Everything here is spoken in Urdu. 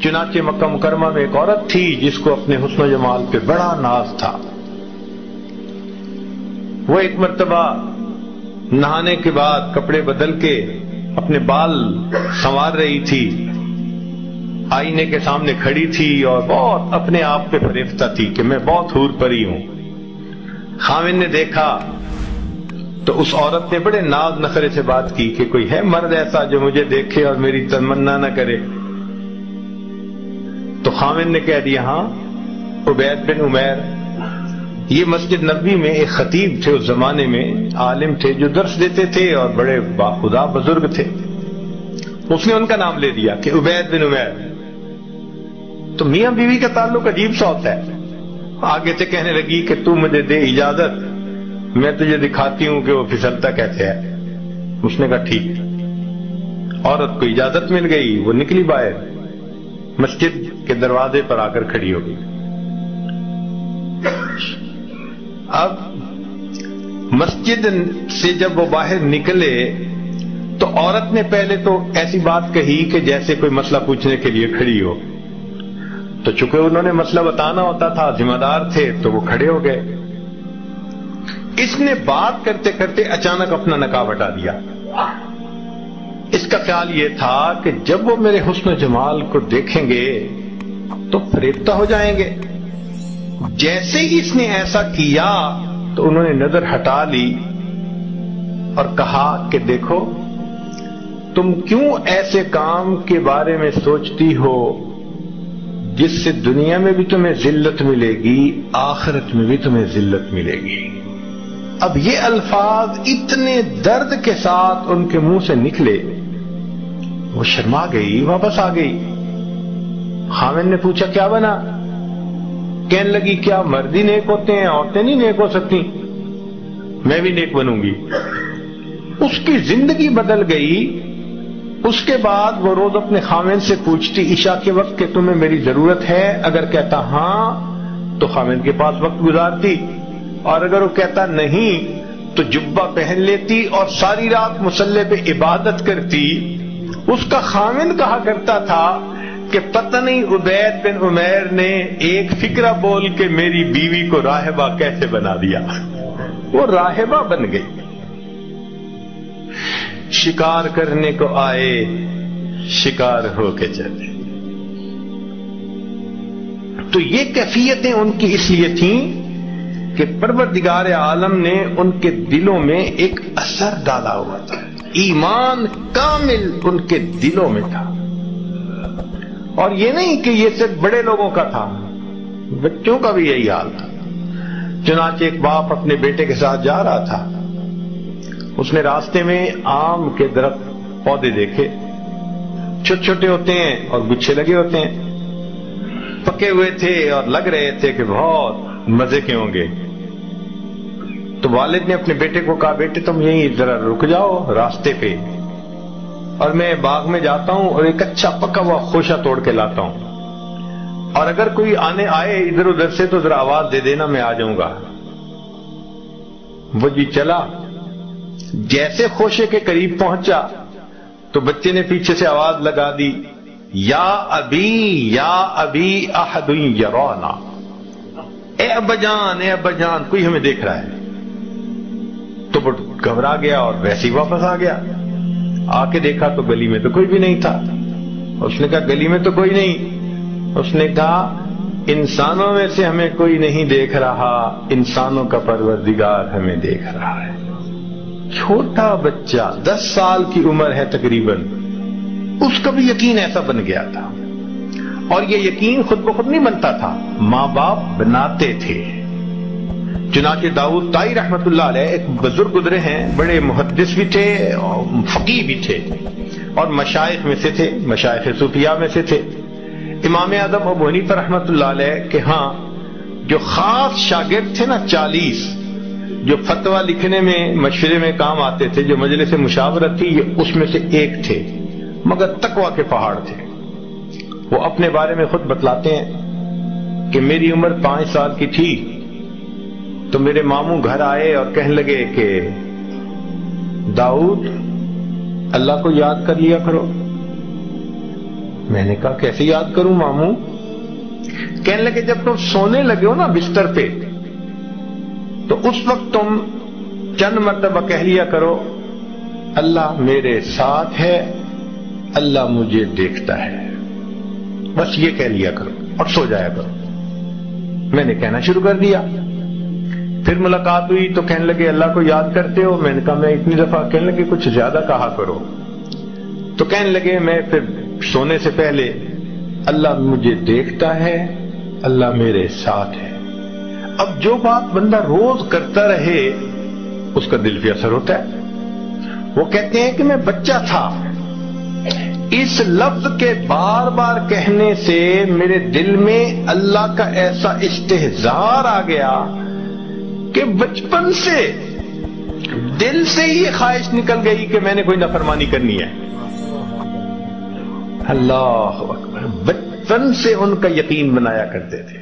چنانچہ مکہ مکرمہ میں ایک عورت تھی جس کو اپنے حسن و جمال پہ بڑا ناز تھا. وہ ایک مرتبہ نہانے کے بعد کپڑے بدل کے اپنے بال سنوار رہی تھی، آئینے کے سامنے کھڑی تھی اور بہت اپنے آپ پہ فریفتہ تھی کہ میں بہت حور پری ہوں. خاوند نے دیکھا تو اس عورت نے بڑے ناز نخرے سے بات کی کہ کوئی ہے مرد ایسا جو مجھے دیکھے اور میری تمنا نہ کرے. تو خاوند نے کہہ دیا ہاں، عبید بن عمیر. یہ مسجد نبوی میں ایک خطیب تھے، اس زمانے میں عالم تھے جو درس دیتے تھے اور بڑے باخدا بزرگ تھے. اس نے ان کا نام لے دیا کہ عبید بن عمیر. تو میاں بیوی کا تعلق عجیب سا ہوتا ہے. آگے سے کہنے لگی کہ تو مجھے دے اجازت، میں تجھے دکھاتی ہوں کہ وہ پھسلتا کیسے ہے. اس نے کہا ٹھیک. عورت کو اجازت مل گئی، وہ نکلی باہر، مسجد کے دروازے پر آ کر کھڑی ہو گئی. اب مسجد سے جب وہ باہر نکلے تو عورت نے پہلے تو ایسی بات کہی کہ جیسے کوئی مسئلہ پوچھنے کے لیے کھڑی ہو. تو چونکہ انہوں نے مسئلہ بتانا ہوتا تھا، ذمہ دار تھے، تو وہ کھڑے ہو گئے. اس نے بات کرتے کرتے اچانک اپنا نقاب ہٹا دیا. اس کا خیال یہ تھا کہ جب وہ میرے حسن و جمال کو دیکھیں گے تو فریفتہ ہو جائیں گے. جیسے ہی اس نے ایسا کیا تو انہوں نے نظر ہٹا لی اور کہا کہ دیکھو تم کیوں ایسے کام کے بارے میں سوچتی ہو جس سے دنیا میں بھی تمہیں ذلت ملے گی، آخرت میں بھی تمہیں ذلت ملے گی. اب یہ الفاظ اتنے درد کے ساتھ ان کے منہ سے نکلے، وہ شرما گئی، واپس آ گئی. خاوند نے پوچھا کیا بنا؟ کہنے لگی کیا مرد ہی نیک ہوتے ہیں، عورتیں نہیں نیک ہو سکتی؟ میں بھی نیک بنوں گی. اس کی زندگی بدل گئی. اس کے بعد وہ روز اپنے خاوند سے پوچھتی عشاء کے وقت کہ تمہیں میری ضرورت ہے. اگر کہتا ہاں تو خاوند کے پاس وقت گزارتی، اور اگر وہ کہتا نہیں تو جبہ پہن لیتی اور ساری رات مصلی پہ عبادت کرتی. اس کا خاوند کہا کرتا تھا کہ پتہ نہیں عبید بن عمیر نے ایک فکرہ بول کے میری بیوی کو راہبہ کیسے بنا دیا. وہ راہبہ بن گئی. شکار کرنے کو آئے، شکار ہو کے چلے. تو یہ کیفیتیں ان کی اس لیے تھیں کہ پروردگار عالم نے ان کے دلوں میں ایک اثر ڈالا ہوا تھا. ایمان کامل ان کے دلوں میں تھا. اور یہ نہیں کہ یہ صرف بڑے لوگوں کا تھا، بچوں کا بھی یہی حال تھا. چنانچہ ایک باپ اپنے بیٹے کے ساتھ جا رہا تھا. اس نے راستے میں آم کے درخت پودے دیکھے، چھوٹے چھوٹے ہوتے ہیں اور گچھے لگے ہوتے ہیں، پکے ہوئے تھے اور لگ رہے تھے کہ بہت مزے کے ہوں گے. تو والد نے اپنے بیٹے کو کہا بیٹے تم یہیں ذرا رک جاؤ راستے پہ، اور میں باغ میں جاتا ہوں اور ایک اچھا پکا ہوا خوشہ توڑ کے لاتا ہوں، اور اگر کوئی آئے ادھر ادھر سے تو ذرا آواز دے دینا، میں آ جاؤں گا. وہ جی چلا. جیسے خوشے کے قریب پہنچا تو بچے نے پیچھے سے آواز لگا دی یا ابی احد یرانا. اے ابا جان کوئی ہمیں دیکھ رہا ہے. تو وہ گھبرا گیا اور ویسے ہی واپس آ گیا. آ کے دیکھا تو گلی میں تو کوئی بھی نہیں تھا. اس نے کہا گلی میں تو کوئی نہیں. اس نے کہا انسانوں میں سے ہمیں کوئی نہیں دیکھ رہا، انسانوں کا پروردگار ہمیں دیکھ رہا ہے. چھوٹا بچہ 10 سال کی عمر ہے تقریباً، اس کا بھی یقین ایسا بن گیا تھا. اور یہ یقین خود بخود نہیں بنتا تھا، ماں باپ بناتے تھے. چنانچہ داؤد طائی رحمت اللہ علیہ ایک بزرگ گزرے ہیں، بڑے محدث بھی تھے اور فقیہ بھی تھے اور مشائخ میں سے تھے، مشائخ صوفیاء میں سے تھے. امام اعظم ابو حنیفہ رحمت اللہ علیہ کہ ہاں جو خاص شاگرد تھے نا 40 جو فتویٰ لکھنے میں مشورے میں کام آتے تھے، جو مجلس مشاورت تھی، یہ اس میں سے ایک تھے، مگر تقویٰ کے پہاڑ تھے. وہ اپنے بارے میں خود بتلاتے ہیں کہ میری عمر 5 سال کی تھی تو میرے ماموں گھر آئے اور کہنے لگے کہ داؤد اللہ کو یاد کر لیا کرو. میں نے کہا کیسے یاد کروں ماموں؟ کہنے لگے جب تم سونے لگے ہو نا بستر پہ تو اس وقت تم چند مرتبہ کہہ لیا کرو اللہ میرے ساتھ ہے، اللہ مجھے دیکھتا ہے، بس یہ کہہ لیا کرو اور سو جایا کرو۔ میں نے کہنا شروع کر دیا۔ پھر ملاقات ہوئی تو کہنے لگے اللہ کو یاد کرتے ہو؟ میں نے کہا میں اتنی دفعہ۔ کہنے لگے کچھ زیادہ کہا کرو۔ تو کہنے لگے میں پھر سونے سے پہلے اللہ مجھے دیکھتا ہے، اللہ میرے ساتھ ہے۔ اب جو بات بندہ روز کرتا رہے اس کا دل پہ اثر ہوتا ہے۔ وہ کہتے ہیں کہ میں بچہ تھا، اس لفظ کے بار بار کہنے سے میرے دل میں اللہ کا ایسا استحضار آ گیا کہ بچپن سے دل سے یہ خواہش نکل گئی کہ میں نے کوئی نافرمانی کرنی ہے۔ اللہ اکبر، بچپن سے ان کا یقین بنایا کرتے تھے۔